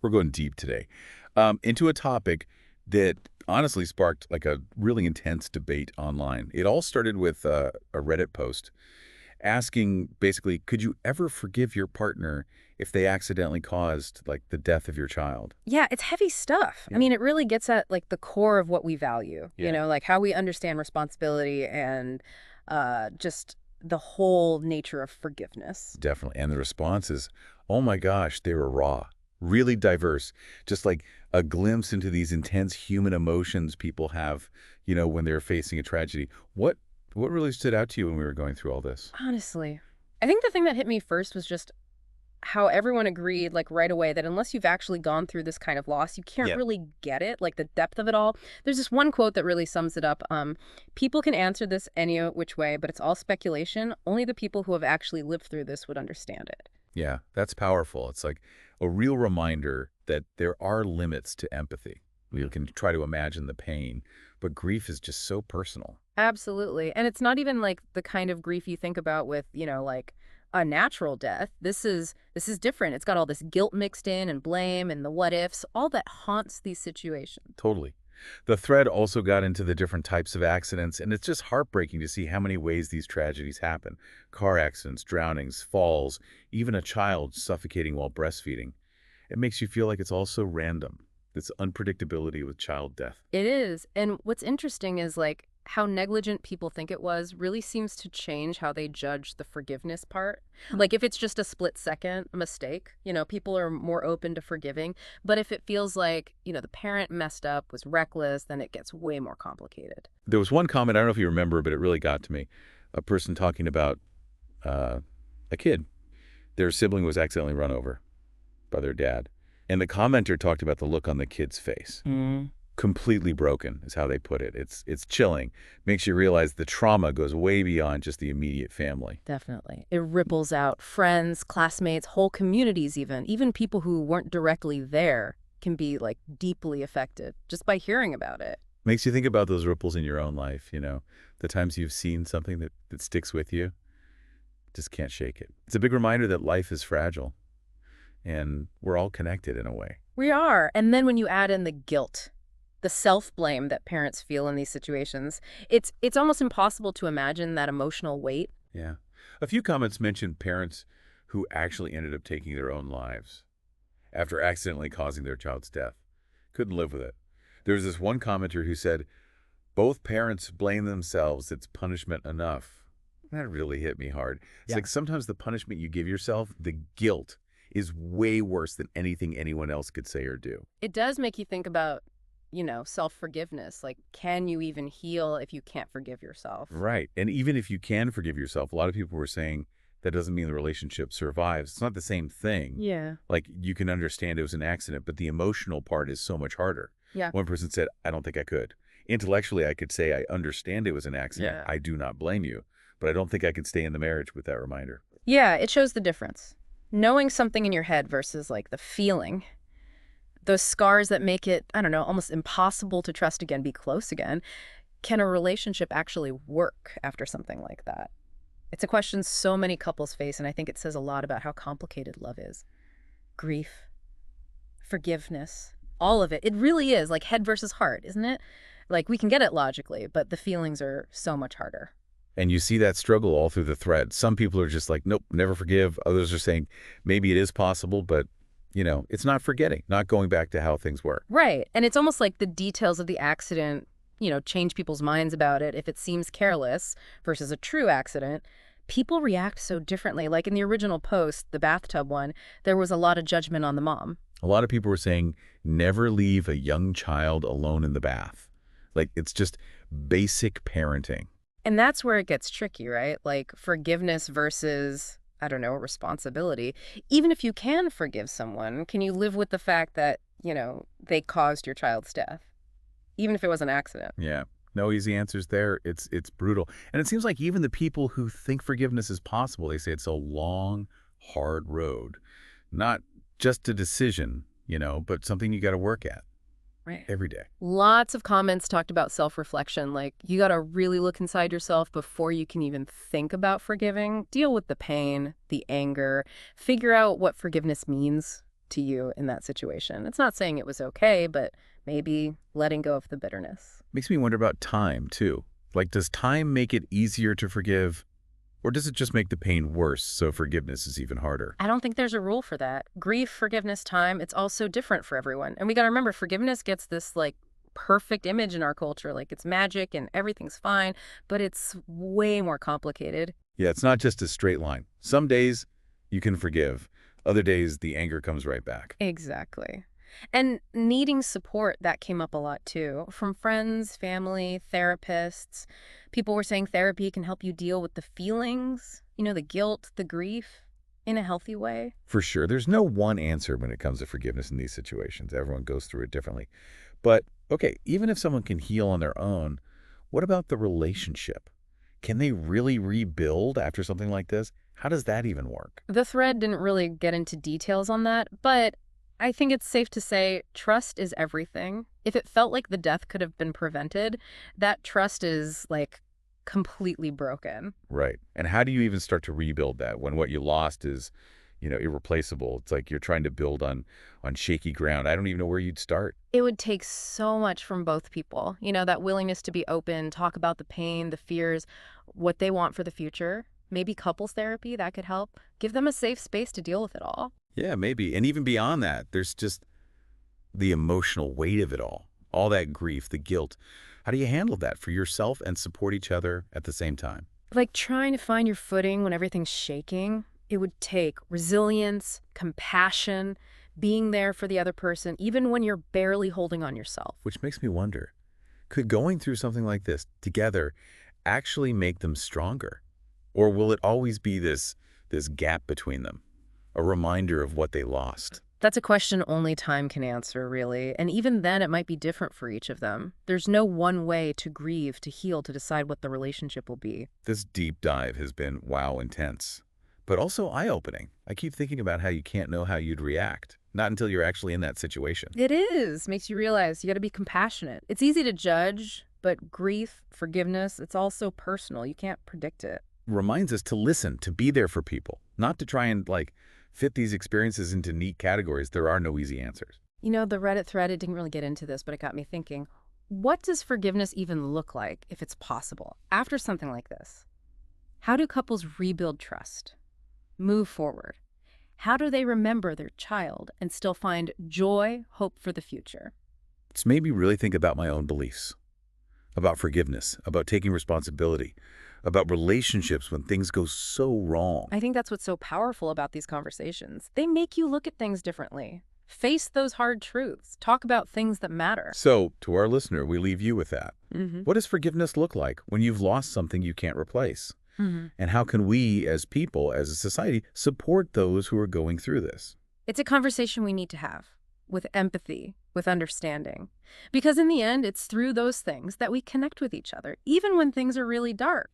We're going deep today. Into a topic that honestly sparked like a really intense debate online. It all started with a Reddit post asking basically, could you ever forgive your partner if they accidentally caused like the death of your child? Yeah, it's heavy stuff. I Yeah. mean, it really gets at like the core of what we value, Yeah. like how we understand responsibility and just the whole nature of forgiveness. Definitely. And the responses, oh my gosh, they were raw, really diverse. Just like a glimpse into these intense human emotions people have, when they're facing a tragedy. What really stood out to you when we were going through all this? Honestly, I think the thing that hit me first was just how everyone agreed like right away that unless you've actually gone through this kind of loss, you can't Yeah. really get it, like the depth of it all. There's this one quote that really sums it up. People can answer this any which way, but it's all speculation. Only the people who have actually lived through this would understand it. Yeah, that's powerful. It's like a real reminder that there are limits to empathy. We can try to imagine the pain, but grief is just so personal. Absolutely. And it's not even like the kind of grief you think about with, like a natural death. This is different. It's got all this guilt mixed in and blame and the what ifs, all that haunts these situations. Totally. The thread also got into the different types of accidents, and it's just heartbreaking to see how many ways these tragedies happen. Car accidents, drownings, falls, even a child suffocating while breastfeeding. It makes you feel like it's also random, this unpredictability with child death. It is. And what's interesting is like how negligent people think it was really seems to change how they judge the forgiveness part. Like if it's just a split second mistake, people are more open to forgiving. But if it feels like, the parent messed up, was reckless, then it gets way more complicated. There was one comment, I don't know if you remember, but it really got to me. A person talking about uh, a kid. Their sibling was accidentally run over by their dad. And the commenter talked about the look on the kid's face. Completely broken is how they put it. It's chilling. Makes you realize the trauma goes way beyond just the immediate family. Definitely. It ripples out friends, classmates, whole communities even. Even people who weren't directly there can be like deeply affected just by hearing about it. Makes you think about those ripples in your own life, the times you've seen something that sticks with you. Just can't shake it. It's a big reminder that life is fragile and we're all connected in a way. We are. And then when you add in the guilt, the self-blame that parents feel in these situations, it's almost impossible to imagine that emotional weight. Yeah. A few comments mentioned parents who actually ended up taking their own lives after accidentally causing their child's death. Couldn't live with it. There was this one commenter who said, both parents blame themselves. It's punishment enough. That really hit me hard. It's Yeah. like sometimes the punishment you give yourself, the guilt, is way worse than anything anyone else could say or do. It does make you think about, self-forgiveness. Like, can you even heal if you can't forgive yourself? Right. And even if you can forgive yourself, a lot of people were saying that doesn't mean the relationship survives. It's not the same thing. Yeah. Like, you can understand it was an accident, but the emotional part is so much harder. Yeah. One person said, I don't think I could. Intellectually, I could say I understand it was an accident. Yeah. I do not blame you. But I don't think I could stay in the marriage with that reminder. Yeah, it shows the difference. Knowing something in your head versus like the feeling. Those scars that make it, I don't know, almost impossible to trust again, be close again. Can a relationship actually work after something like that? It's a question so many couples face, and I think it says a lot about how complicated love is. Grief, forgiveness, all of it. It really is like head versus heart, isn't it? Like we can get it logically, but the feelings are so much harder. And you see that struggle all through the thread. Some people are just like, nope, never forgive. Others are saying, maybe it is possible, but, it's not forgetting, not going back to how things were. Right. And it's almost like the details of the accident, change people's minds about it. If it seems careless versus a true accident, people react so differently. Like in the original post, the bathtub one, there was a lot of judgment on the mom. A lot of people were saying, never leave a young child alone in the bath. Like, it's just basic parenting. And that's where it gets tricky, right? Like forgiveness versus, I don't know, responsibility. Even if you can forgive someone, can you live with the fact that, they caused your child's death? Even if it was an accident. Yeah. No easy answers there. It's brutal. And it seems like even the people who think forgiveness is possible, they say it's a long, hard road. Not just a decision, but something you got to work at Right. every day. Lots of comments talked about self-reflection, like you got to really look inside yourself before you can even think about forgiving. Deal with the pain, the anger, figure out what forgiveness means. to you in that situation. It's not saying it was okay, but maybe letting go of the bitterness. Makes me wonder about time, too. Like, does time make it easier to forgive, or does it just make the pain worse, so forgiveness is even harder? I don't think there's a rule for that. Grief, forgiveness, time, it's also different for everyone. And we got to remember, forgiveness gets this like perfect image in our culture, like it's magic and everything's fine, but it's way more complicated. Yeah, it's not just a straight line. Some days you can forgive. Other days the anger comes right back. Exactly. And needing support, that came up a lot too, from friends, family, therapists. People were saying therapy can help you deal with the feelings, the guilt, the grief, in a healthy way. For sure, there's no one answer when it comes to forgiveness in these situations. Everyone goes through it differently. But, okay, even if someone can heal on their own, what about the relationship? Can they really rebuild after something like this? How does that even work? The thread didn't really get into details on that, but I think it's safe to say trust is everything. If it felt like the death could have been prevented, that trust is like completely broken. Right. And how do you even start to rebuild that when what you lost is, irreplaceable? It's like you're trying to build on shaky ground. I don't even know where you'd start. It would take so much from both people, that willingness to be open, talk about the pain, the fears, what they want for the future. Maybe couples therapy, that could help. Give them a safe space to deal with it all. Yeah, maybe. And even beyond that, there's just the emotional weight of it all that grief, the guilt. How do you handle that for yourself and support each other at the same time? Like trying to find your footing when everything's shaking, it would take resilience, compassion, being there for the other person, even when you're barely holding on yourself. Which makes me wonder, could going through something like this together actually make them stronger? Or will it always be this gap between them, a reminder of what they lost? That's a question only time can answer, really. And even then, it might be different for each of them. There's no one way to grieve, to heal, to decide what the relationship will be. This deep dive has been, wow, intense, but also eye-opening. I keep thinking about how you can't know how you'd react, not until you're actually in that situation. It is. Makes you realize you got to be compassionate. It's easy to judge, but grief, forgiveness, it's all so personal. You can't predict it. Reminds us to listen, to be there for people, not to try and, fit these experiences into neat categories. There are no easy answers. The Reddit thread, it didn't really get into this, but it got me thinking, what does forgiveness even look like, if it's possible, after something like this? How do couples rebuild trust, move forward? How do they remember their child and still find joy, hope for the future? It's made me really think about my own beliefs, about forgiveness, about taking responsibility, about relationships when things go so wrong. I think that's what's so powerful about these conversations. They make you look at things differently. Face those hard truths. Talk about things that matter. So, to our listener, we leave you with that. Mm-hmm. What does forgiveness look like when you've lost something you can't replace? Mm-hmm. And how can we, as people, as a society, support those who are going through this? It's a conversation we need to have, with empathy, with understanding. Because in the end, it's through those things that we connect with each other, even when things are really dark.